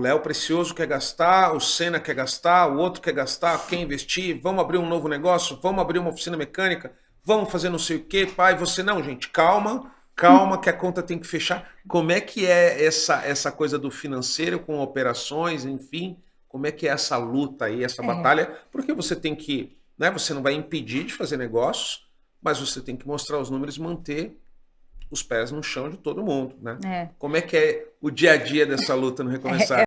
Léo Precioso quer gastar, o Senna quer gastar, o outro quer gastar, quer investir, vamos abrir um novo negócio, vamos abrir uma oficina mecânica, vamos fazer não sei o quê, pai, você não, gente, calma, calma que a conta tem que fechar. Como é que é essa coisa do financeiro com operações, enfim, como é que é essa luta aí, essa batalha? Porque você tem que, né, você não vai impedir de fazer negócios, mas você tem que mostrar os números e manter os pés no chão de todo mundo, né? Como é que é o dia a dia dessa luta no Recomeçar?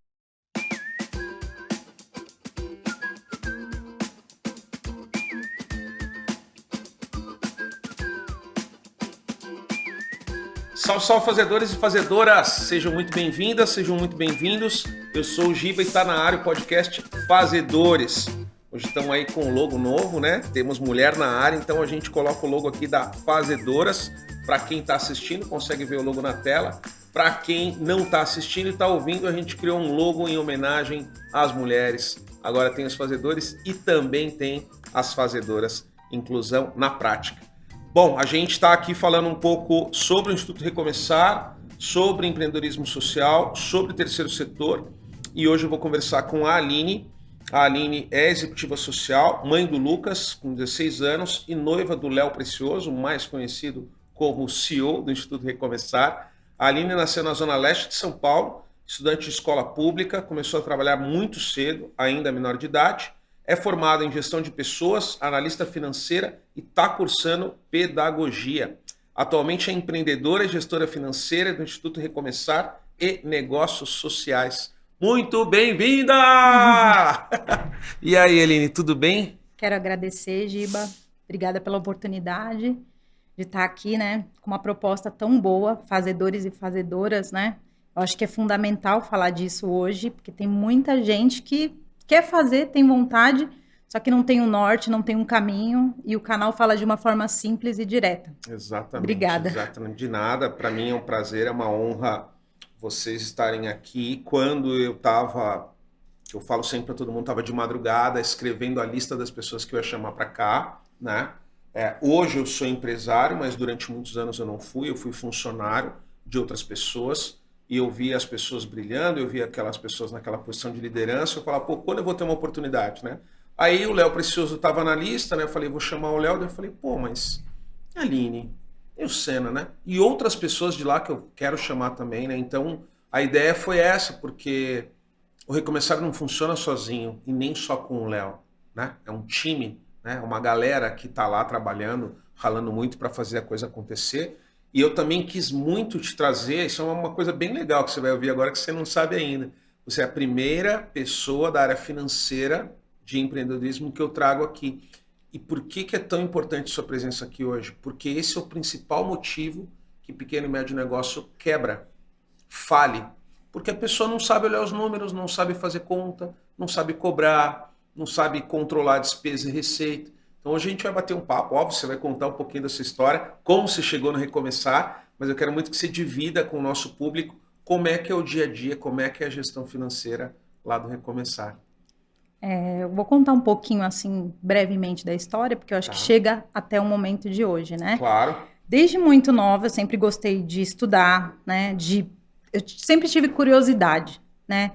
Salve, salve, fazedores e fazedoras! Sejam muito bem-vindas, sejam muito bem-vindos. Eu sou o Giba e está na área o podcast Fazedores. Hoje estamos aí com um logo novo, né? Temos mulher na área, então a gente coloca o logo aqui da Fazedoras. Para quem está assistindo, consegue ver o logo na tela. Para quem não está assistindo e está ouvindo, a gente criou um logo em homenagem às mulheres. Agora tem os fazedores e também tem as fazedoras. Inclusão na prática. Bom, a gente está aqui falando um pouco sobre o Instituto Recomeçar, sobre empreendedorismo social, sobre o terceiro setor. E hoje eu vou conversar com a Aline. A Aline é executiva social, mãe do Lucas, com 16 anos, e noiva do Léo Precioso, mais conhecido como CEO do Instituto Recomeçar. A Aline nasceu na Zona Leste de São Paulo, estudante de escola pública, começou a trabalhar muito cedo, ainda menor de idade. É formada em gestão de pessoas, analista financeira e está cursando pedagogia. Atualmente é empreendedora e gestora financeira do Instituto Recomeçar e Negócios Sociais. Muito bem-vinda! E aí, Aline, tudo bem? Quero agradecer, Giba. Obrigada pela oportunidade de estar aqui, né, com uma proposta tão boa, fazedores e fazedoras, né? Eu acho que é fundamental falar disso hoje, porque tem muita gente que quer fazer, tem vontade, só que não tem um norte, não tem um caminho, e o canal fala de uma forma simples e direta. Exatamente. Obrigada. Exatamente. De nada, para mim é um prazer, é uma honra vocês estarem aqui. Quando eu falo sempre para todo mundo, estava de madrugada escrevendo a lista das pessoas que eu ia chamar para cá, né? Hoje eu sou empresário, mas durante muitos anos eu fui funcionário de outras pessoas, e eu via as pessoas brilhando, eu via aquelas pessoas naquela posição de liderança, eu falava, pô, quando eu vou ter uma oportunidade, né? Aí o Léo Precioso estava na lista, né? Eu falei, vou chamar o Léo, daí eu falei, pô, mas Aline, e o Senna, né? E outras pessoas de lá que eu quero chamar também, né? Então a ideia foi essa, porque o Recomeçar não funciona sozinho e nem só com o Léo, né? É um time, né? Uma galera que está lá trabalhando, ralando muito para fazer a coisa acontecer. E eu também quis muito te trazer, isso é uma coisa bem legal que você vai ouvir agora que você não sabe ainda. Você é a primeira pessoa da área financeira de empreendedorismo que eu trago aqui. E por que é tão importante sua presença aqui hoje? Porque esse é o principal motivo que pequeno e médio negócio quebra, fale. Porque a pessoa não sabe olhar os números, não sabe fazer conta, não sabe cobrar, não sabe controlar despesa e receita. Então hoje a gente vai bater um papo, óbvio, você vai contar um pouquinho da sua história, como você chegou no Recomeçar, mas eu quero muito que você divida com o nosso público como é que é o dia a dia, como é que é a gestão financeira lá do Recomeçar. Eu vou contar um pouquinho, assim, brevemente da história, porque eu acho que chega até o momento de hoje, né? Claro. Desde muito nova, eu sempre gostei de estudar, né? Eu sempre tive curiosidade, né?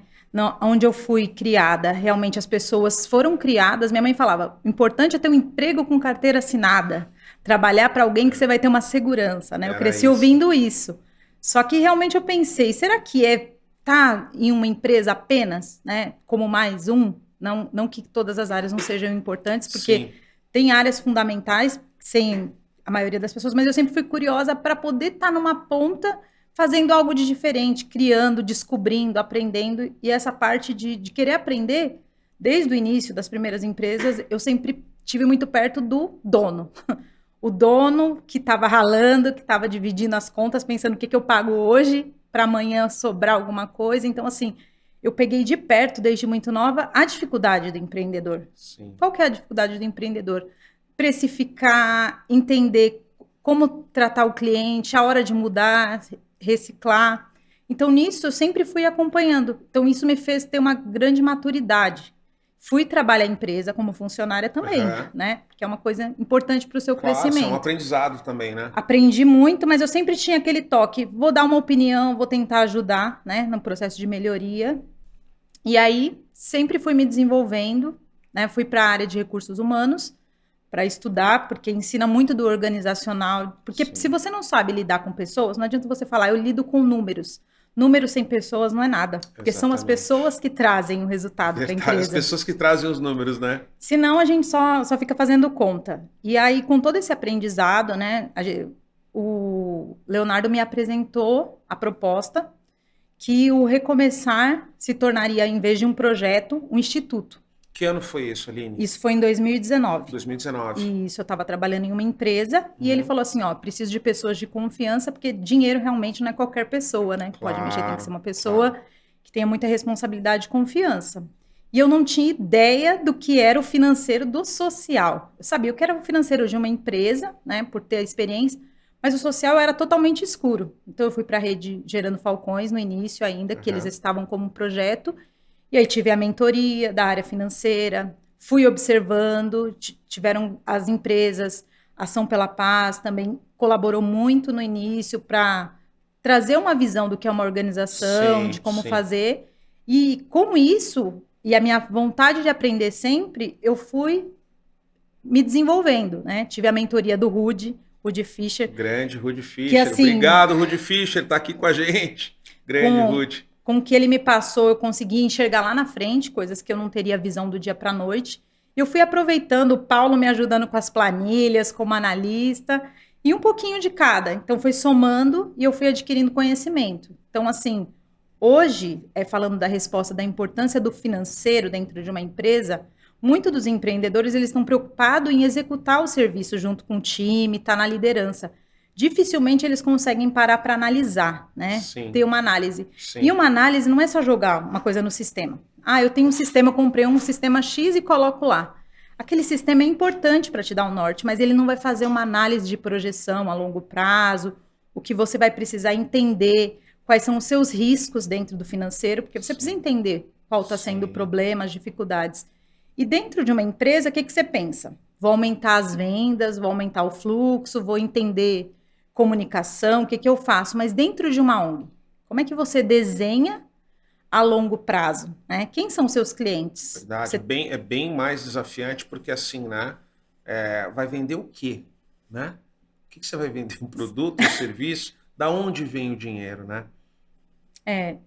Onde eu fui criada, realmente as pessoas foram criadas. Minha mãe falava, o importante é ter um emprego com carteira assinada, trabalhar para alguém que você vai ter uma segurança, né? Eu cresci ouvindo isso. Só que realmente eu pensei, será que tá em uma empresa apenas, né? Como mais um? Não que todas as áreas não sejam importantes, porque Sim. Tem áreas fundamentais, sem a maioria das pessoas, mas eu sempre fui curiosa para poder estar numa ponta fazendo algo de diferente, criando, descobrindo, aprendendo. E essa parte de querer aprender, desde o início das primeiras empresas, eu sempre tive muito perto do dono. O dono que estava ralando, que estava dividindo as contas, pensando o que eu pago hoje para amanhã sobrar alguma coisa. Então, assim, eu peguei de perto, desde muito nova, a dificuldade do empreendedor. Sim. Qual que é a dificuldade do empreendedor? Precificar, entender como tratar o cliente, a hora de mudar, reciclar. Então, nisso, eu sempre fui acompanhando. Então, isso me fez ter uma grande maturidade. Fui trabalhar em empresa como funcionária também, né? Que é uma coisa importante para o seu crescimento. É um aprendizado também, né? Aprendi muito, mas eu sempre tinha aquele toque. Vou dar uma opinião, vou tentar ajudar, né? No processo de melhoria. E aí, sempre fui me desenvolvendo, né? Fui para a área de recursos humanos para estudar, porque ensina muito do organizacional. Porque Sim. se você não sabe lidar com pessoas, não adianta você falar, eu lido com números. Números sem pessoas não é nada, porque são as Exatamente. pessoas que trazem o resultado para a Verdade, as empresa. pessoas que trazem os números, né? Senão a gente só fica fazendo conta. E aí, com todo esse aprendizado, né, o Leonardo me apresentou a proposta que o Recomeçar se tornaria, em vez de um projeto, um instituto. Que ano foi isso, Aline? Isso foi em 2019. 2019. E isso, eu estava trabalhando em uma empresa e ele falou assim, ó, preciso de pessoas de confiança, porque dinheiro realmente não é qualquer pessoa, né? Que pode mexer, tem que ser uma pessoa que tenha muita responsabilidade e confiança. E eu não tinha ideia do que era o financeiro do social. Eu sabia o que era o financeiro de uma empresa, né, por ter a experiência, mas o social era totalmente escuro. Então eu fui para a rede Gerando Falcões no início ainda, que eles estavam como projeto, e aí tive a mentoria da área financeira, fui observando, tiveram as empresas, Ação pela Paz também colaborou muito no início para trazer uma visão do que é uma organização, de como fazer. E com isso, e a minha vontade de aprender sempre, eu fui me desenvolvendo, né? Tive a mentoria do Rudy Fischer. Grande Rudy Fischer. Que, assim, obrigado, Rudy Fischer, tá aqui com a gente. Grande Rudy. Com o que ele me passou, eu consegui enxergar lá na frente, coisas que eu não teria visão do dia para a noite. E eu fui aproveitando, o Paulo me ajudando com as planilhas, como analista, e um pouquinho de cada. Então, foi somando e eu fui adquirindo conhecimento. Então, assim, hoje, falando da resposta da importância do financeiro dentro de uma empresa, muitos dos empreendedores eles estão preocupados em executar o serviço junto com o time, estar na liderança. Dificilmente eles conseguem parar para analisar, né? Sim. Ter uma análise. Sim. E uma análise não é só jogar uma coisa no sistema. Ah, eu tenho um sistema, eu comprei um sistema X e coloco lá. Aquele sistema é importante para te dar um norte, mas ele não vai fazer uma análise de projeção a longo prazo, o que você vai precisar entender, quais são os seus riscos dentro do financeiro, porque você precisa entender qual está sendo o problema, as dificuldades. E dentro de uma empresa, o que você pensa? Vou aumentar as vendas, vou aumentar o fluxo, vou entender comunicação, o que eu faço? Mas dentro de uma ONG, como é que você desenha a longo prazo, né? Quem são seus clientes? Verdade, é bem mais desafiante, porque assim, né? Vai vender o quê? Né? O que você vai vender? Um produto, um serviço? Da onde vem o dinheiro, né?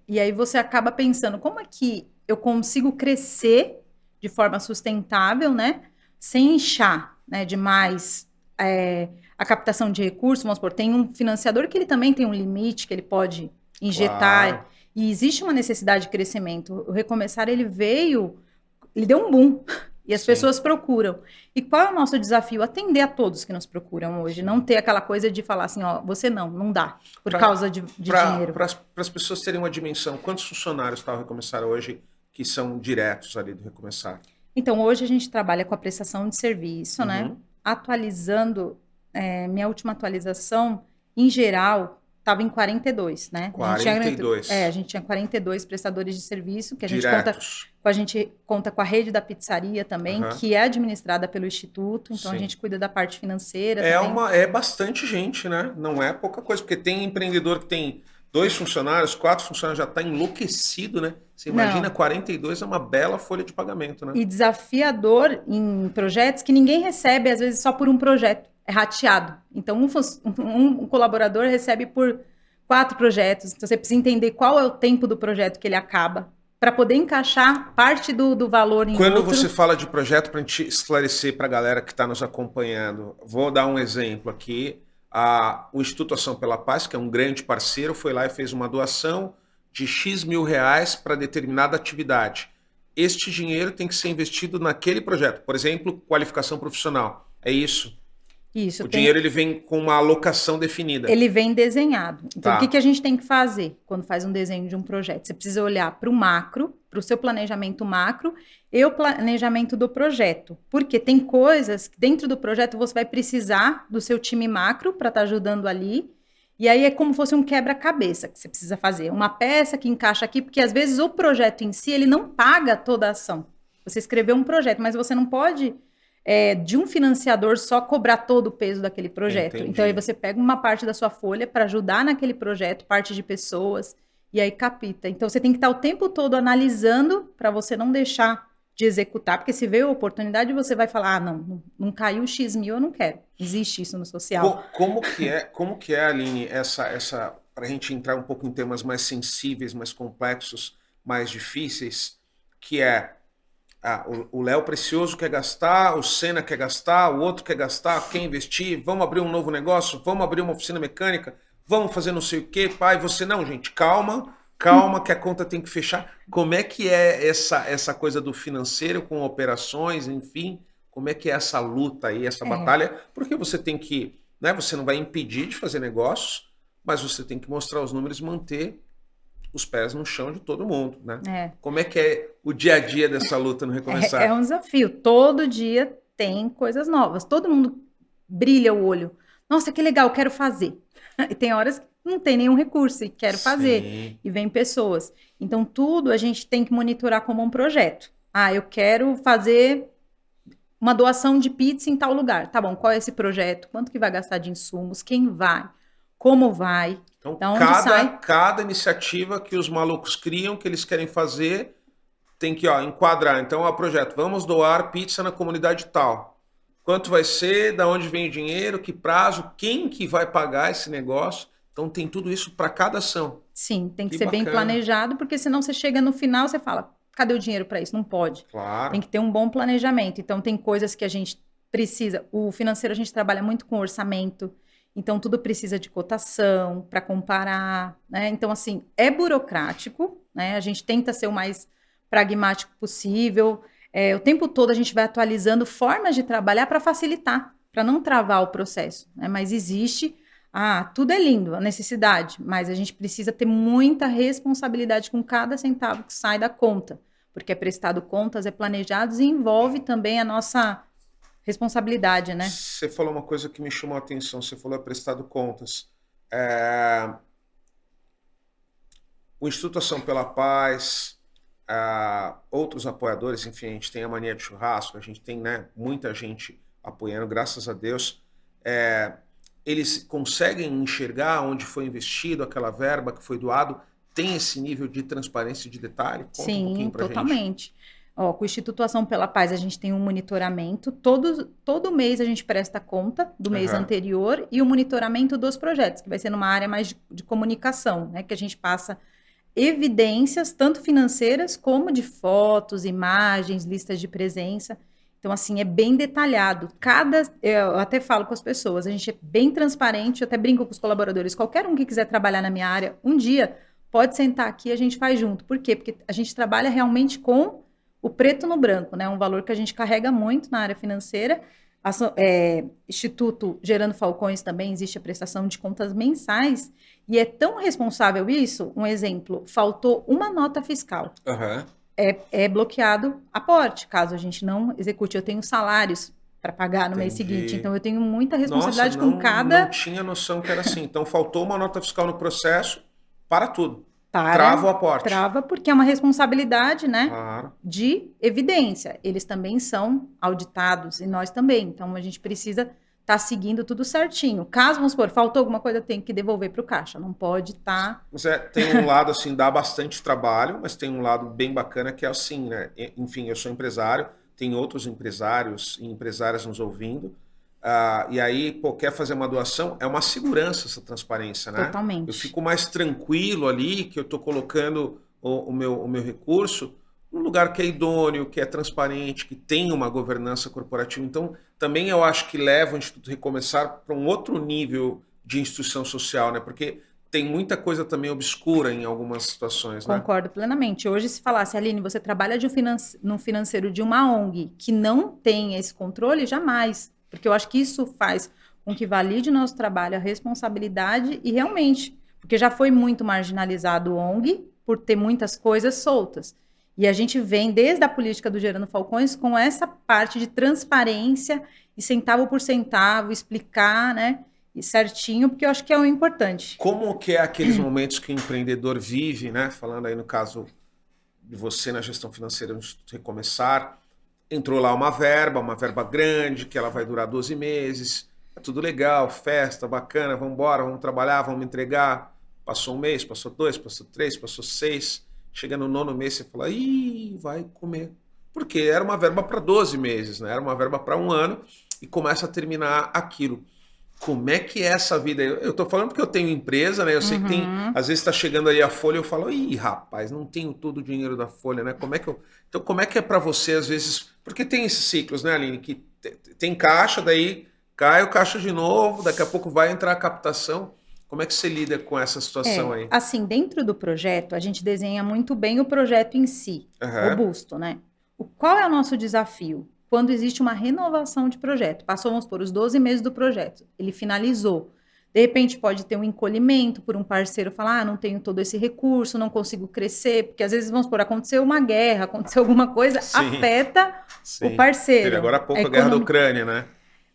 E aí você acaba pensando, como é que eu consigo crescer de forma sustentável, né? Sem inchar, né, demais a captação de recursos. Vamos supor, tem um financiador que ele também tem um limite que ele pode injetar. Claro. E existe uma necessidade de crescimento. O Recomeçar, ele deu um boom. E as pessoas procuram. E qual é o nosso desafio? Atender a todos que nos procuram hoje. Não ter aquela coisa de falar assim, ó, você não dá, por causa de dinheiro. Para as pessoas terem uma dimensão, quantos funcionários está o Recomeçar hoje que são diretos ali do Recomeçar? Então, hoje a gente trabalha com a prestação de serviço, né? Atualizando, minha última atualização, em geral, estava em 42, né? 42. A gente tinha 42 prestadores de serviço, que a gente conta com a rede da pizzaria também, que é administrada pelo Instituto, então a gente cuida da parte financeira também. É bastante gente, né? Não é pouca coisa, porque tem empreendedor que tem 2 funcionários, 4 funcionários, já está enlouquecido, né? Você imagina, 42 é uma bela folha de pagamento, né? E desafiador em projetos que ninguém recebe, às vezes, só por um projeto. É rateado. Então, um colaborador recebe por 4 projetos. Então, você precisa entender qual é o tempo do projeto que ele acaba, para poder encaixar parte do valor em Quando outro. Você fala de projeto, para a gente esclarecer para a galera que está nos acompanhando, vou dar um exemplo aqui. O Instituto Ação pela Paz, que é um grande parceiro, foi lá e fez uma doação de X mil reais para determinada atividade. Este dinheiro tem que ser investido naquele projeto. Por exemplo, qualificação profissional. É isso? Isso. O dinheiro ele vem com uma alocação definida. Ele vem desenhado. Então, o que a gente tem que fazer quando faz um desenho de um projeto? Você precisa olhar para o macro, para o seu planejamento macro e o planejamento do projeto. Porque tem coisas que dentro do projeto você vai precisar do seu time macro para estar ajudando ali. E aí é como se fosse um quebra-cabeça que você precisa fazer. Uma peça que encaixa aqui, porque às vezes o projeto em si, ele não paga toda a ação. Você escreveu um projeto, mas você não pode... de um financiador só cobrar todo o peso daquele projeto. Entendi. Então, aí você pega uma parte da sua folha para ajudar naquele projeto, parte de pessoas. e aí capita. Então você tem que estar o tempo todo analisando para você não deixar de executar, porque se veio a oportunidade, você vai falar, não caiu o X mil, eu não quero. Existe isso no social. Como que é, Aline, para a gente entrar um pouco em temas mais sensíveis, mais complexos, mais difíceis, que é o Léo Precioso quer gastar, o Senna quer gastar, o outro quer gastar, quer investir, vamos abrir um novo negócio, vamos abrir uma oficina mecânica, vamos fazer não sei o quê, pai, você não, gente, calma que a conta tem que fechar. Como é que é essa coisa do financeiro com operações, enfim, como é que é essa luta aí, essa batalha? Porque você tem que, né, você não vai impedir de fazer negócios, mas você tem que mostrar os números e manter os pés no chão de todo mundo, né? Como é que é o dia a dia dessa luta no Recomeçar? É um desafio. Todo dia tem coisas novas. Todo mundo brilha o olho. Nossa, que legal, quero fazer. E tem horas que não tem nenhum recurso e quero fazer. E vem pessoas. Então, tudo a gente tem que monitorar como um projeto. Eu quero fazer uma doação de pizza em tal lugar. Tá bom, qual é esse projeto? Quanto que vai gastar de insumos? Quem vai? Como vai? Então, cada iniciativa que os malucos criam, que eles querem fazer, tem que enquadrar. Então, o projeto, vamos doar pizza na comunidade tal. Quanto vai ser, da onde vem o dinheiro, que prazo, quem que vai pagar esse negócio. Então, tem tudo isso para cada ação. Sim, tem que ser bem planejado, porque senão você chega no final, você fala, cadê o dinheiro para isso? Não pode. Claro. Tem que ter um bom planejamento. Então, tem coisas que a gente precisa. O financeiro, a gente trabalha muito com orçamento. Então, tudo precisa de cotação para comparar, né? Então, assim, é burocrático, né? A gente tenta ser o mais pragmático possível. O tempo todo a gente vai atualizando formas de trabalhar para facilitar, para não travar o processo, né? Mas existe, tudo é lindo, a necessidade, mas a gente precisa ter muita responsabilidade com cada centavo que sai da conta, porque é prestado contas, é planejado e envolve também a nossa responsabilidade, né? Você falou uma coisa que me chamou a atenção, você falou prestado contas. O Instituto Ação pela Paz, outros apoiadores, enfim, a gente tem a Mania de Churrasco, a gente tem, né, muita gente apoiando, graças a Deus. Eles conseguem enxergar onde foi investido aquela verba que foi doado? Tem esse nível de transparência e de detalhe? Conta Sim, um pouquinho pra totalmente. Gente. Com o Instituto Ação pela Paz, a gente tem um monitoramento. Todo mês a gente presta conta do mês anterior e o monitoramento dos projetos, que vai ser numa área mais de comunicação, né? Que a gente passa evidências, tanto financeiras como de fotos, imagens, listas de presença. Então, assim, é bem detalhado. Eu até falo com as pessoas, a gente é bem transparente, eu até brinco com os colaboradores. Qualquer um que quiser trabalhar na minha área, um dia, pode sentar aqui e a gente faz junto. Por quê? Porque a gente trabalha realmente com o preto no branco, né? Um valor que a gente carrega muito na área financeira. Instituto Gerando Falcões também existe a prestação de contas mensais e é tão responsável isso. Um exemplo, faltou uma nota fiscal. É bloqueado aporte, caso a gente não execute. Eu tenho salários para pagar no mês seguinte, então eu tenho muita responsabilidade com cada... Não tinha noção que era assim. Então faltou uma nota fiscal no processo, para tudo. Trava o aporte. Trava, porque é uma responsabilidade, né, de evidência. Eles também são auditados e nós também. Então, a gente precisa estar seguindo tudo certinho. Caso, vamos supor, faltou alguma coisa, tem que devolver para o caixa. Não pode estar... Tem um lado, assim, dá bastante trabalho, mas tem um lado bem bacana que é assim, né? Enfim, eu sou empresário, tem outros empresários e empresárias nos ouvindo. E aí, quer fazer uma doação, é uma segurança essa transparência, né? Totalmente. Eu fico mais tranquilo ali, que eu estou colocando o meu recurso num lugar que é idôneo, que é transparente, que tem uma governança corporativa. Então, também eu acho que leva o Instituto Recomeçar para um outro nível de instituição social, né? Porque tem muita coisa também obscura em algumas situações, né? Concordo plenamente. Hoje, se falasse, Aline, você trabalha no financeiro de uma ONG que não tem esse controle, jamais. Porque eu acho que isso faz com que valide o nosso trabalho, a responsabilidade e realmente, porque já foi muito marginalizado o ONG por ter muitas coisas soltas. E a gente vem desde a política do Gerando Falcões com essa parte de transparência e centavo por centavo, explicar, né, e certinho, porque eu acho que é o importante. Como que é aqueles momentos que o empreendedor vive, né? Falando aí no caso de você na gestão financeira do Instituto Recomeçar, entrou lá uma verba grande, que ela vai durar 12 meses, é tudo legal, festa, bacana, vamos embora, vamos trabalhar, vamos entregar. Passou um mês, passou 2, passou 3, passou 6. Chega no 9º mês, você fala, ih, vai comer. Porque era uma verba para 12 meses, né? Era uma verba para um ano e começa a terminar aquilo. Como é que é essa vida? Eu tô falando porque eu tenho empresa, né? Eu sei que tem, às vezes está chegando aí a folha, eu falo, ih, rapaz, não tenho todo o dinheiro da folha, né? Então, como é que é para você, às vezes? Porque tem esses ciclos, né, Aline? Que tem caixa, daí cai o caixa de novo, daqui a pouco vai entrar a captação. Como é que você lida com essa situação aí? Assim, dentro do projeto, a gente desenha muito bem o projeto em si, robusto, né? Qual é o nosso desafio? Quando existe uma renovação de projeto, passou, vamos por os 12 meses do projeto, ele finalizou. De repente pode ter um encolhimento por um parceiro falar, não tenho todo esse recurso, não consigo crescer, porque às vezes, vamos por, aconteceu uma guerra, aconteceu alguma coisa, afeta o parceiro. Teve agora há pouco a guerra da Ucrânia, né?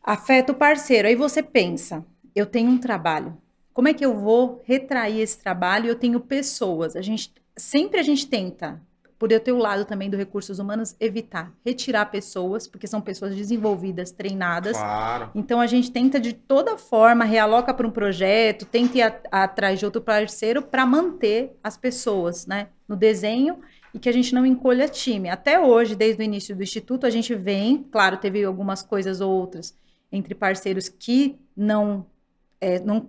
Afeta o parceiro. Aí você pensa, eu tenho um trabalho, como é que eu vou retrair esse trabalho? Eu tenho pessoas, sempre a gente tenta, por eu ter o lado também do recursos humanos, evitar, retirar pessoas, porque são pessoas desenvolvidas, treinadas. Claro. Então, a gente tenta de toda forma, realoca para um projeto, tenta ir atrás de outro parceiro para manter as pessoas, né, no desenho e que a gente não encolha time. Até hoje, desde o início do Instituto, a gente vem, claro, teve algumas coisas outras entre parceiros que não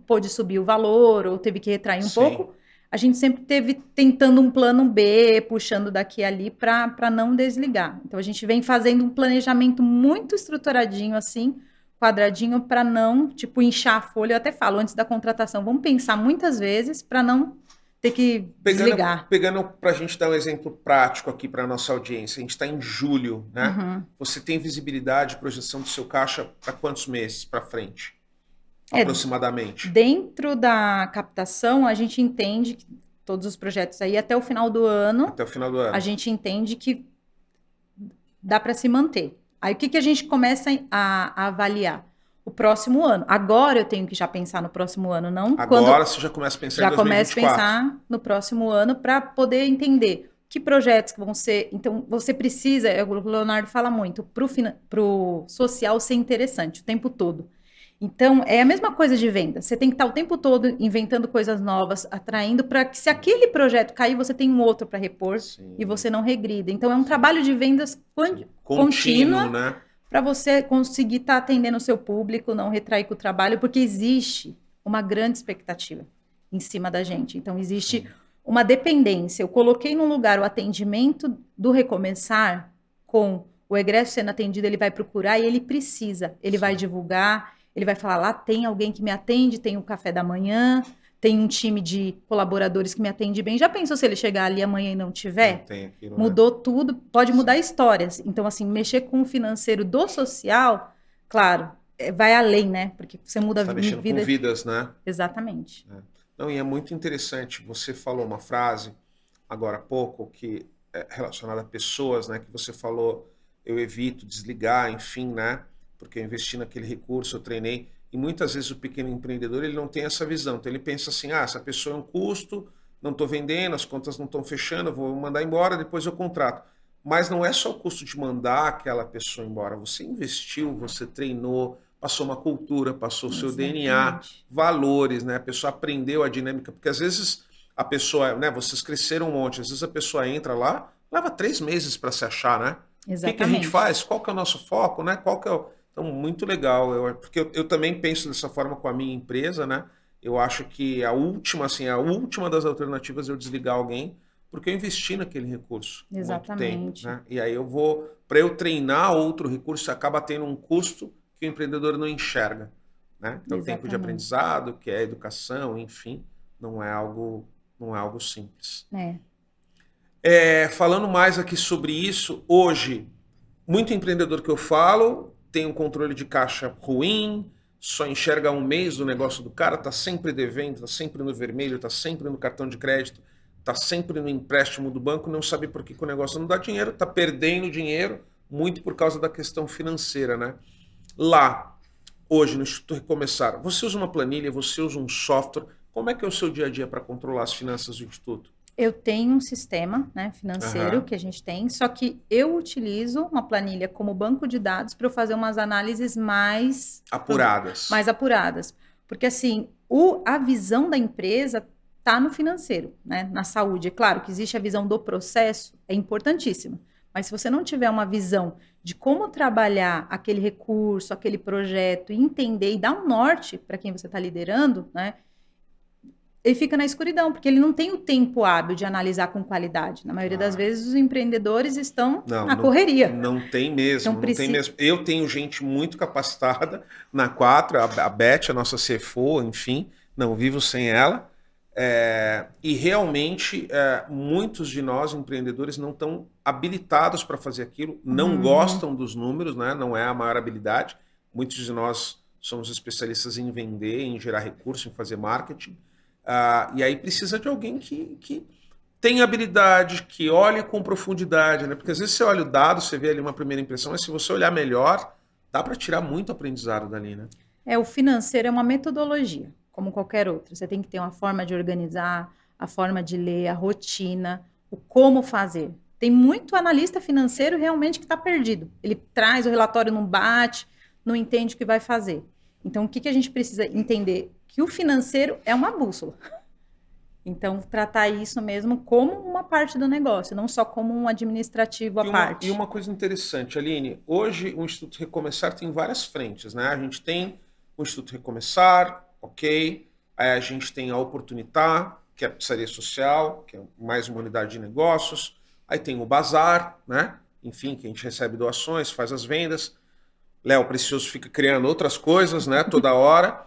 pôde subir o valor ou teve que retrair um pouco. A gente sempre teve tentando um plano B, puxando daqui e ali para não desligar. Então, a gente vem fazendo um planejamento muito estruturadinho, assim, quadradinho, para não, tipo, inchar a folha. Eu até falo, antes da contratação, vamos pensar muitas vezes para não ter que desligar. Pegando para a gente dar um exemplo prático aqui para a nossa audiência, a gente está em julho, né? Você tem visibilidade, projeção do seu caixa para quantos meses para frente? Aproximadamente. Dentro da captação, a gente entende que todos os projetos aí, até o final do ano. Até o final do ano. A gente entende que dá para se manter. Aí, o que a gente começa a avaliar? O próximo ano. Agora eu tenho que já pensar no próximo ano, não? Agora você já começa a pensar em 2024. Já começa a pensar no próximo ano para poder entender que projetos que vão ser. Então, você precisa, o Leonardo fala muito, para o social ser interessante o tempo todo. Então, é a mesma coisa de venda. Você tem que estar o tempo todo inventando coisas novas, atraindo, para que se aquele projeto cair, você tem um outro para repor. Sim. E você não regrida. Então, é um trabalho de vendas contínua, né? Para você conseguir estar atendendo o seu público, não retrair com o trabalho, porque existe uma grande expectativa em cima da gente. Então, existe uma dependência. Eu coloquei num lugar o atendimento do recomeçar com o egresso sendo atendido, ele vai procurar e ele precisa. Ele vai divulgar. Ele vai falar, lá tem alguém que me atende, tem o café da manhã, tem um time de colaboradores que me atende bem. Já pensou se ele chegar ali amanhã e não tiver? Não tem aquilo, mudou tudo, pode mudar histórias. Então, assim, mexer com o financeiro do social, claro, vai além, né? Porque você muda a vida. Mexendo com vidas, né? Exatamente. Não, e é muito interessante, você falou uma frase, agora há pouco, que é relacionada a pessoas, né? Que você falou, eu evito desligar, enfim, né? Porque eu investi naquele recurso, eu treinei, e muitas vezes o pequeno empreendedor ele não tem essa visão, então ele pensa assim, essa pessoa é um custo, não estou vendendo, as contas não estão fechando, eu vou mandar embora, depois eu contrato. Mas não é só o custo de mandar aquela pessoa embora, você investiu, você treinou, passou uma cultura, passou o seu DNA, valores, né? A pessoa aprendeu a dinâmica, porque às vezes a pessoa, né? Vocês cresceram um monte, às vezes a pessoa entra lá, leva 3 meses para se achar, né? Exatamente. O que a gente faz? Qual que é o nosso foco, né? Qual que é o... Então, muito legal, porque eu também penso dessa forma com a minha empresa, né? Eu acho que a última das alternativas é eu desligar alguém, porque eu investi naquele recurso. Exatamente. Muito tempo, né? E aí para eu treinar outro recurso, acaba tendo um custo que o empreendedor não enxerga, né? Então, o tempo de aprendizado, que é a educação, enfim, não é algo simples. Falando mais aqui sobre isso, hoje, muito empreendedor que eu falo tem um controle de caixa ruim, só enxerga um mês do negócio do cara, está sempre devendo, está sempre no vermelho, está sempre no cartão de crédito, está sempre no empréstimo do banco, não sabe por que o negócio não dá dinheiro, está perdendo dinheiro, muito por causa da questão financeira, né? Lá, hoje, no Instituto Recomeçar, você usa uma planilha, você usa um software, como é que é o seu dia a dia para controlar as finanças do Instituto? Eu tenho um sistema, né, financeiro que a gente tem, só que eu utilizo uma planilha como banco de dados para eu fazer umas análises mais apuradas. Porque, assim, a visão da empresa está no financeiro, né? Na saúde. É claro que existe a visão do processo, é importantíssima. Mas se você não tiver uma visão de como trabalhar aquele recurso, aquele projeto, e entender e dar um norte para quem você está liderando, né? Ele fica na escuridão, porque ele não tem o tempo hábil de analisar com qualidade. Na maioria das vezes, os empreendedores estão na correria. Não tem mesmo, Então, tem mesmo. Eu tenho gente muito capacitada na Quatro, a Beth, a nossa CFO, enfim, não vivo sem ela. E realmente, muitos de nós, empreendedores, não estão habilitados para fazer aquilo, não gostam dos números, né? Não é a maior habilidade. Muitos de nós somos especialistas em vender, em gerar recurso, em fazer marketing. E aí precisa de alguém que tenha habilidade, que olhe com profundidade, né? Porque às vezes você olha o dado, você vê ali uma primeira impressão, mas se você olhar melhor, dá para tirar muito aprendizado dali, né? O financeiro é uma metodologia, como qualquer outra. Você tem que ter uma forma de organizar, a forma de ler, a rotina, o como fazer. Tem muito analista financeiro realmente que está perdido. Ele traz o relatório, não bate, não entende o que vai fazer. Então, o que a gente precisa entender? Que o financeiro é uma bússola. Então, tratar isso mesmo como uma parte do negócio, não só como um administrativo à parte. E uma coisa interessante, Aline, hoje o Instituto Recomeçar tem várias frentes, né? A gente tem o Instituto Recomeçar, ok, aí a gente tem a Oportunitar, que é a pizzaria social, que é mais uma unidade de negócios, aí tem o Bazar, né? Enfim, que a gente recebe doações, faz as vendas. Léo Precioso fica criando outras coisas, né? Toda hora.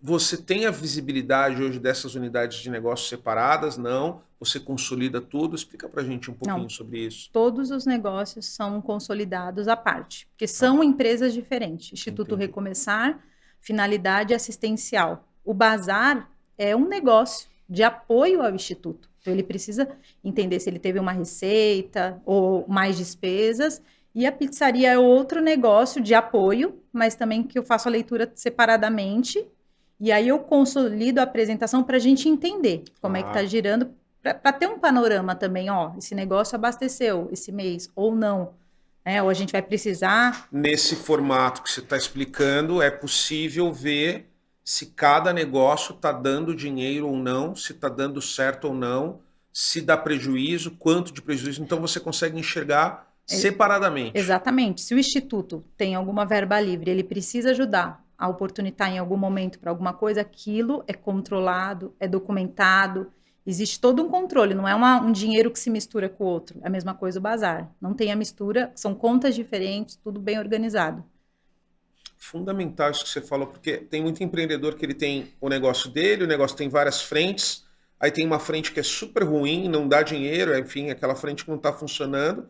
Você tem a visibilidade hoje dessas unidades de negócios separadas? Não? Você consolida tudo? Explica pra gente um pouquinho sobre isso. Todos os negócios são consolidados à parte, porque são empresas diferentes. Instituto Recomeçar, finalidade assistencial. O Bazar é um negócio de apoio ao Instituto. Então, ele precisa entender se ele teve uma receita ou mais despesas. E a pizzaria é outro negócio de apoio, mas também que eu faço a leitura separadamente. E aí eu consolido a apresentação para a gente entender como é que está girando, para ter um panorama também, ó, esse negócio abasteceu esse mês ou não, né? Ou a gente vai precisar... Nesse formato que você está explicando, é possível ver se cada negócio está dando dinheiro ou não, se está dando certo ou não, se dá prejuízo, quanto de prejuízo. Então você consegue enxergar separadamente. Exatamente. Se o Instituto tem alguma verba livre, ele precisa ajudar a oportunitar em algum momento para alguma coisa, aquilo é controlado, é documentado, existe todo um controle, não é um dinheiro que se mistura com o outro, é a mesma coisa o Bazar, não tem a mistura, são contas diferentes, tudo bem organizado. Fundamental isso que você falou, porque tem muito empreendedor que ele tem o negócio dele, o negócio tem várias frentes, aí tem uma frente que é super ruim, não dá dinheiro, enfim, aquela frente que não está funcionando,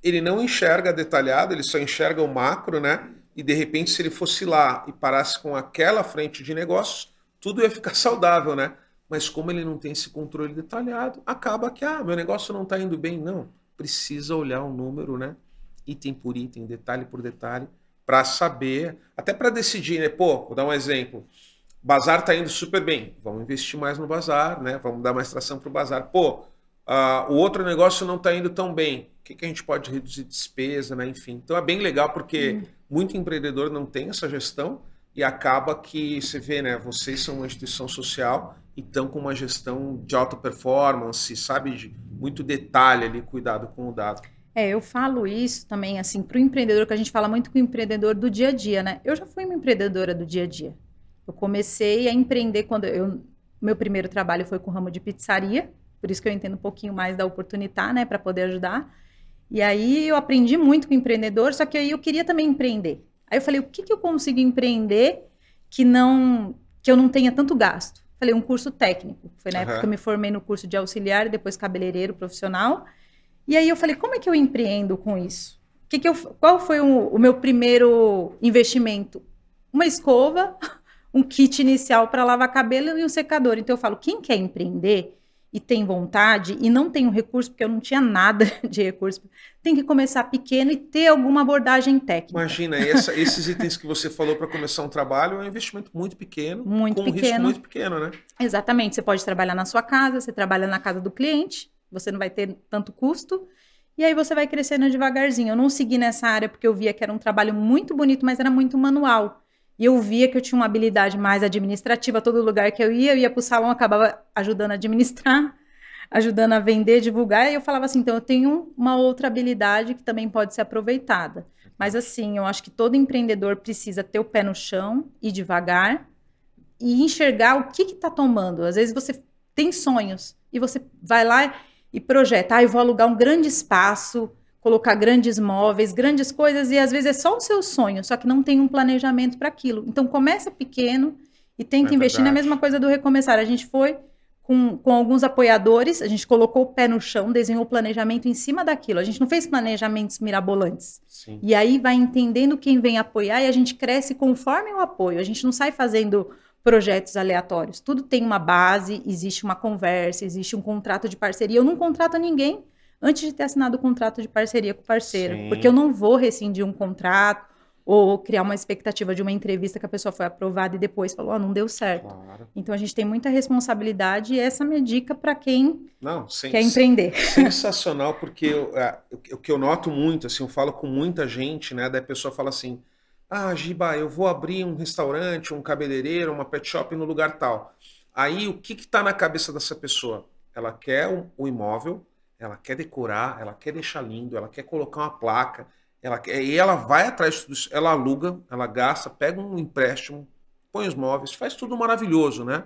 ele não enxerga detalhado, ele só enxerga o macro, né? E de repente, se ele fosse lá e parasse com aquela frente de negócios, tudo ia ficar saudável, né? Mas como ele não tem esse controle detalhado, acaba que, meu negócio não está indo bem. Não, precisa olhar o número, né? Item por item, detalhe por detalhe, para saber, até para decidir, né? Pô, vou dar um exemplo. Bazar está indo super bem, vamos investir mais no Bazar, né? Vamos dar mais tração para o Bazar. Pô, o outro negócio não está indo tão bem. O que a gente pode reduzir despesa, né? Enfim, então é bem legal porque muito empreendedor não tem essa gestão e acaba que você vê, né? Vocês são uma instituição social e estão com uma gestão de alta performance, sabe? De muito detalhe ali, cuidado com o dado. Eu falo isso também, assim, para o empreendedor, que a gente fala muito com o empreendedor do dia a dia, né? Eu já fui uma empreendedora do dia a dia. Eu comecei a empreender quando meu primeiro trabalho foi com o ramo de pizzaria, por isso que eu entendo um pouquinho mais da Oportunitar, né? Para poder ajudar. E aí eu aprendi muito com o empreendedor, só que aí eu queria também empreender. Aí eu falei, o que eu consigo empreender que eu não tenha tanto gasto? Falei, um curso técnico. Foi na época que eu me formei no curso de auxiliar e depois cabeleireiro profissional. E aí eu falei, como é que eu empreendo com isso? Qual foi o meu primeiro investimento? Uma escova, um kit inicial para lavar cabelo e um secador. Então eu falo, quem quer empreender e tem vontade e não tem um recurso, porque eu não tinha nada de recurso, tem que começar pequeno e ter alguma abordagem técnica. Imagina, esses itens que você falou para começar um trabalho é um investimento muito pequeno, com um risco muito pequeno, né? Exatamente, você pode trabalhar na sua casa, você trabalha na casa do cliente, você não vai ter tanto custo, e aí você vai crescendo devagarzinho. Eu não segui nessa área porque eu via que era um trabalho muito bonito, mas era muito manual. e eu via que eu tinha uma habilidade mais administrativa, todo lugar que eu ia para o salão, acabava ajudando a administrar, ajudando a vender, divulgar, e eu falava assim, então eu tenho uma outra habilidade que também pode ser aproveitada. Mas assim, eu acho que todo empreendedor precisa ter o pé no chão, ir devagar e enxergar o que está tomando. Às vezes você tem sonhos e você vai lá e projeta, eu vou alugar um grande espaço, colocar grandes móveis, grandes coisas, e às vezes é só o seu sonho, só que não tem um planejamento para aquilo. Então começa pequeno e tenta investir na mesma coisa do Recomeçar. A gente foi com alguns apoiadores, a gente colocou o pé no chão, desenhou o planejamento em cima daquilo. A gente não fez planejamentos mirabolantes. Sim. E aí vai entendendo quem vem apoiar e a gente cresce conforme o apoio. A gente não sai fazendo projetos aleatórios. Tudo tem uma base, existe uma conversa, existe um contrato de parceria. Eu não contrato ninguém antes de ter assinado o contrato de parceria com o parceiro. Sim. Porque eu não vou rescindir um contrato ou criar uma expectativa de uma entrevista que a pessoa foi aprovada e depois falou, não deu certo. Claro. Então, a gente tem muita responsabilidade e essa é a minha dica para quem quer empreender. Sensacional, porque o que eu noto muito, assim, eu falo com muita gente, né, daí a pessoa fala assim, Giba, eu vou abrir um restaurante, um cabeleireiro, uma pet shop no lugar tal. Aí, o que está na cabeça dessa pessoa? Ela quer o imóvel, ela quer decorar, ela quer deixar lindo, ela quer colocar uma placa, e ela vai atrás disso, ela aluga, ela gasta, pega um empréstimo, põe os móveis, faz tudo maravilhoso, né?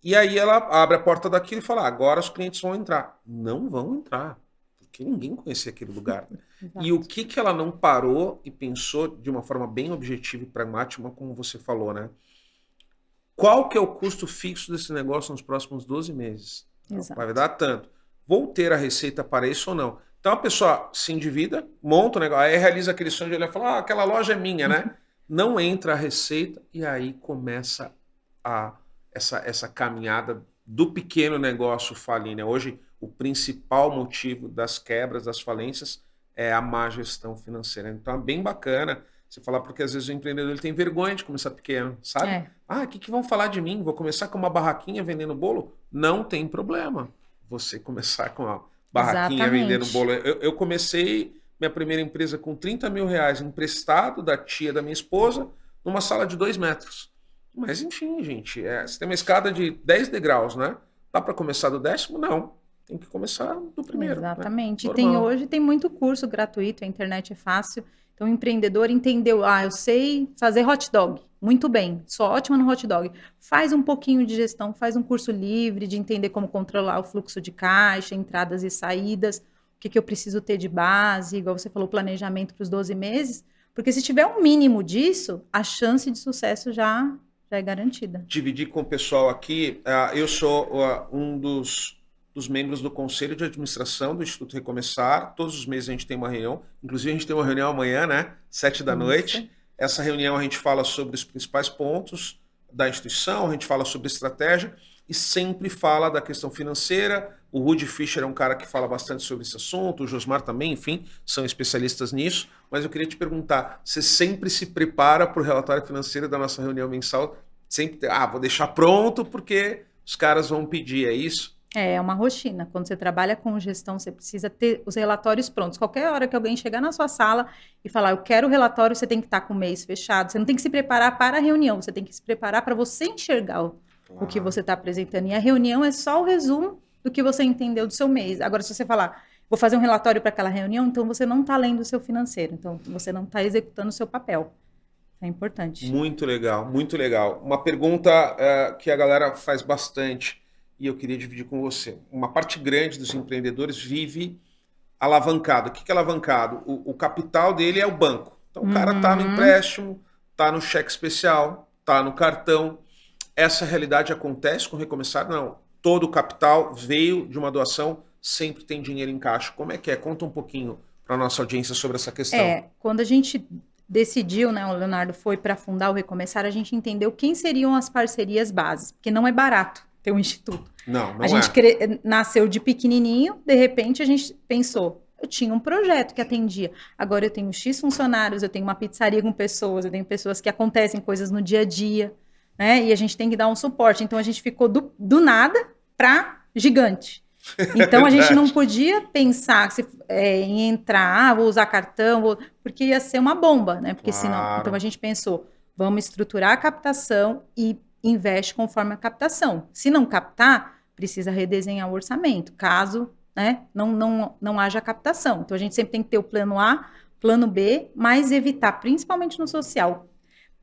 E aí ela abre a porta daquilo e fala, agora os clientes vão entrar. Não vão entrar, porque ninguém conhecia aquele lugar. Né? E o que ela não parou e pensou de uma forma bem objetiva e pragmática, como você falou, né? Qual que é o custo fixo desse negócio nos próximos 12 meses? Vai dar tanto. Vou ter a receita para isso ou não? Então a pessoa se endivida, monta o negócio, aí realiza aquele sonho de olhar e fala, aquela loja é minha, né? Não entra a receita e aí começa essa caminhada do pequeno negócio falir, né? Hoje o principal motivo das quebras, das falências é a má gestão financeira. Então é bem bacana você falar, porque às vezes o empreendedor ele tem vergonha de começar pequeno, sabe? O que vão falar de mim? Vou começar com uma barraquinha vendendo bolo? Não tem problema você começar com uma barraquinha vendendo bolo. Eu comecei minha primeira empresa com 30 mil reais emprestado da tia da minha esposa numa sala de 2 metros. Mas enfim, gente, você tem uma escada de 10 degraus, né? Dá para começar do 10º? Não. Tem que começar do primeiro. Exatamente. Né? Hoje tem muito curso gratuito, a internet é fácil. Então o empreendedor entendeu, eu sei fazer hot dog. Muito bem, sou ótima no hot dog. Faz um pouquinho de gestão, faz um curso livre de entender como controlar o fluxo de caixa, entradas e saídas, o que eu preciso ter de base, igual você falou, planejamento para os 12 meses, porque se tiver um mínimo disso, a chance de sucesso já é garantida. Dividir com o pessoal aqui, eu sou um dos membros do Conselho de Administração do Instituto Recomeçar. Todos os meses a gente tem uma reunião, inclusive a gente tem uma reunião amanhã, né? 7h. Essa reunião a gente fala sobre os principais pontos da instituição, a gente fala sobre estratégia e sempre fala da questão financeira. O Rudy Fischer é um cara que fala bastante sobre esse assunto, o Josmar também, enfim, são especialistas nisso. Mas eu queria te perguntar, você sempre se prepara para o relatório financeiro da nossa reunião mensal? Sempre, vou deixar pronto porque os caras vão pedir, é isso? É uma rotina. Quando você trabalha com gestão, você precisa ter os relatórios prontos. Qualquer hora que alguém chegar na sua sala e falar, eu quero o relatório, você tem que estar com o mês fechado. Você não tem que se preparar para a reunião, você tem que se preparar para você enxergar o que você está apresentando. E a reunião é só o resumo do que você entendeu do seu mês. Agora, se você falar, vou fazer um relatório para aquela reunião, então você não está lendo o seu financeiro. Então, você não está executando o seu papel. É importante. Muito legal, muito legal. Uma pergunta que a galera faz bastante. E eu queria dividir com você. Uma parte grande dos empreendedores vive alavancado. O que é alavancado? O capital dele é o banco. Então o cara está no empréstimo, está no cheque especial, está no cartão. Essa realidade acontece com o Recomeçar? Não. Todo o capital veio de uma doação, sempre tem dinheiro em caixa. Como é que é? Conta um pouquinho para a nossa audiência sobre essa questão. Quando a gente decidiu, né, o Leonardo foi para fundar o Recomeçar, a gente entendeu quem seriam as parcerias bases, porque não é barato ter um instituto. Não a gente nasceu de pequenininho, de repente a gente pensou, eu tinha um projeto que atendia, agora eu tenho X funcionários, eu tenho uma pizzaria com pessoas, eu tenho pessoas que acontecem coisas no dia a dia, né, e a gente tem que dar um suporte, então a gente ficou do nada para gigante. Então a gente não podia pensar em entrar, vou usar cartão, porque ia ser uma bomba, né, porque senão, então a gente pensou, vamos estruturar a captação e investe conforme a captação. Se não captar, precisa redesenhar o orçamento, caso, né, não haja captação. Então, a gente sempre tem que ter o plano A, plano B, mas evitar, principalmente no social,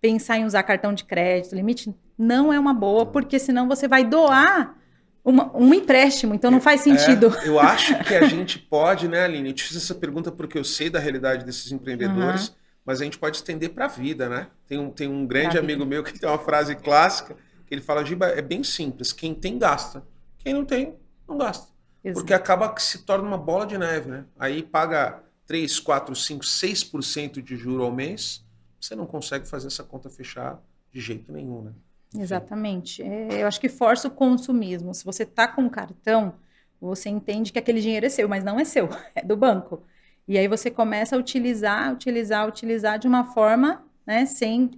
pensar em usar cartão de crédito, limite, não é uma boa, porque senão você vai doar um empréstimo, então não faz sentido. Eu acho que a gente pode, né, Aline? Eu te fiz essa pergunta porque eu sei da realidade desses empreendedores, mas a gente pode estender para a vida, né? Tem um grande amigo meu que tem uma frase clássica, que ele fala, Giba, é bem simples, quem tem, gasta. Quem não tem, não gasta. Exato. Porque acaba que se torna uma bola de neve, né? Aí paga 3, 4, 5, 6% de juro ao mês, você não consegue fazer essa conta fechar de jeito nenhum, né? Enfim. Exatamente. Eu acho que força o consumismo. Se você está com cartão, você entende que aquele dinheiro é seu, mas não é seu, é do banco. E aí você começa a utilizar de uma forma, né, sem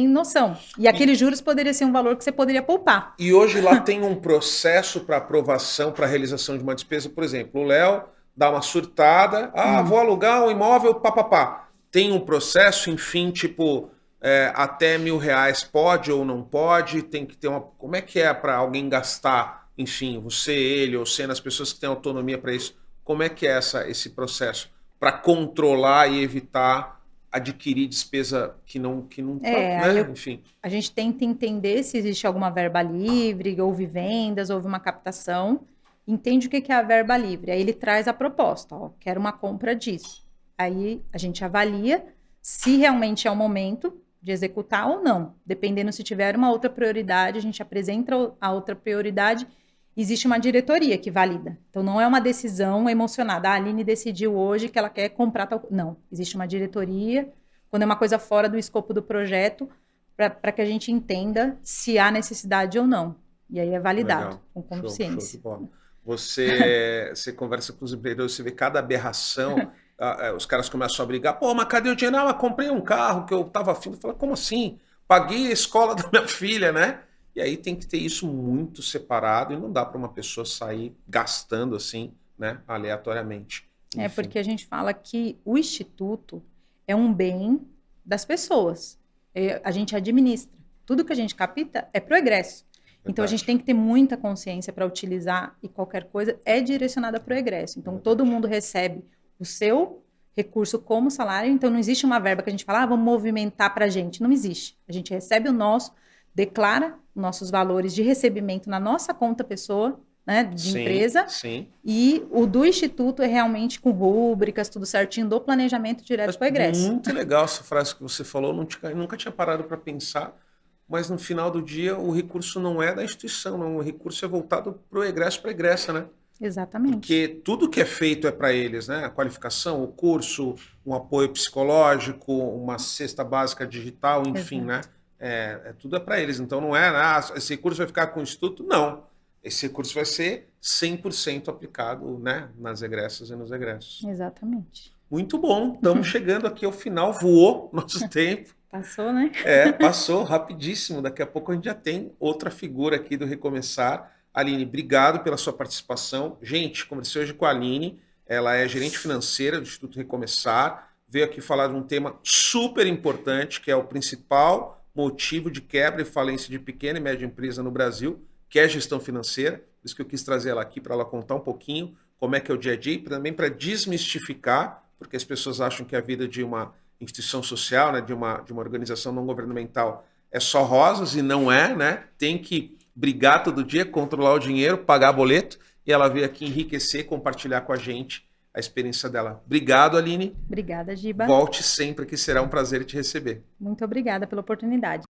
noção. E aqueles juros poderia ser um valor que você poderia poupar. E hoje lá tem um processo para aprovação, para realização de uma despesa. Por exemplo, o Léo dá uma surtada, vou alugar um imóvel, papapá. Tem um processo, enfim, tipo, até R$1.000 pode ou não pode, tem que ter uma... Como é que é para alguém gastar, enfim, você, ele, ou sendo as pessoas que têm autonomia para isso, como é que é esse processo para controlar e evitar adquirir despesa que não né? Enfim. A gente tenta entender se existe alguma verba livre, houve vendas, houve uma captação, entende o que é a verba livre, aí ele traz a proposta, quero uma compra disso. Aí a gente avalia se realmente é o momento de executar ou não. Dependendo se tiver uma outra prioridade, a gente apresenta a outra prioridade, existe uma diretoria que valida. Então, não é uma decisão emocionada. A Aline decidiu hoje que ela quer comprar tal... Não, existe uma diretoria, quando é uma coisa fora do escopo do projeto, para que a gente entenda se há necessidade ou não. E aí é validado. Legal. Com consciência. Show de bola. Você conversa com os empreendedores, você vê cada aberração... Os caras começam a brigar, pô, mas cadê o dinheiro? Não, eu comprei um carro que eu tava afim. Eu falo, como assim? Paguei a escola da minha filha, né? E aí tem que ter isso muito separado e não dá para uma pessoa sair gastando assim, né, aleatoriamente. Enfim. Porque a gente fala que o instituto é um bem das pessoas. A gente administra. Tudo que a gente capta é pro egresso. Verdade. Então a gente tem que ter muita consciência para utilizar e qualquer coisa é direcionada pro egresso. Então todo mundo recebe o seu recurso como salário, então não existe uma verba que a gente fala, vamos movimentar para a gente. Não existe. A gente recebe o nosso, declara nossos valores de recebimento na nossa conta pessoa, né, de empresa, e o do instituto é realmente com rúbricas, tudo certinho, do planejamento direto para o egresso. Muito legal essa frase que você falou, nunca tinha parado para pensar, mas no final do dia o recurso não é da instituição, não, o recurso é voltado para o egresso, para a egressa, né? Exatamente. Porque tudo que é feito é para eles, né? A qualificação, o curso, um apoio psicológico, uma cesta básica digital, enfim, Exato. Né? Tudo é para eles. Então não é, esse recurso vai ficar com o instituto? Não. Esse recurso vai ser 100% aplicado, né, nas egressas e nos egressos. Exatamente. Muito bom. Estamos chegando aqui ao final. Voou nosso tempo. Passou, né? Passou rapidíssimo. Daqui a pouco a gente já tem outra figura aqui do Recomeçar. Aline, obrigado pela sua participação. Gente, conversei hoje com a Aline, ela é gerente financeira do Instituto Recomeçar, veio aqui falar de um tema super importante, que é o principal motivo de quebra e falência de pequena e média empresa no Brasil, que é a gestão financeira. Por isso que eu quis trazer ela aqui para ela contar um pouquinho como é que é o dia a dia, e também para desmistificar, porque as pessoas acham que a vida de uma instituição social, né, de uma organização não governamental é só rosas, e não é, né? Tem que brigar todo dia, controlar o dinheiro, pagar boleto, e ela veio aqui enriquecer, compartilhar com a gente a experiência dela. Obrigado, Aline. Obrigada, Giba. Volte sempre, que será um prazer te receber. Muito obrigada pela oportunidade.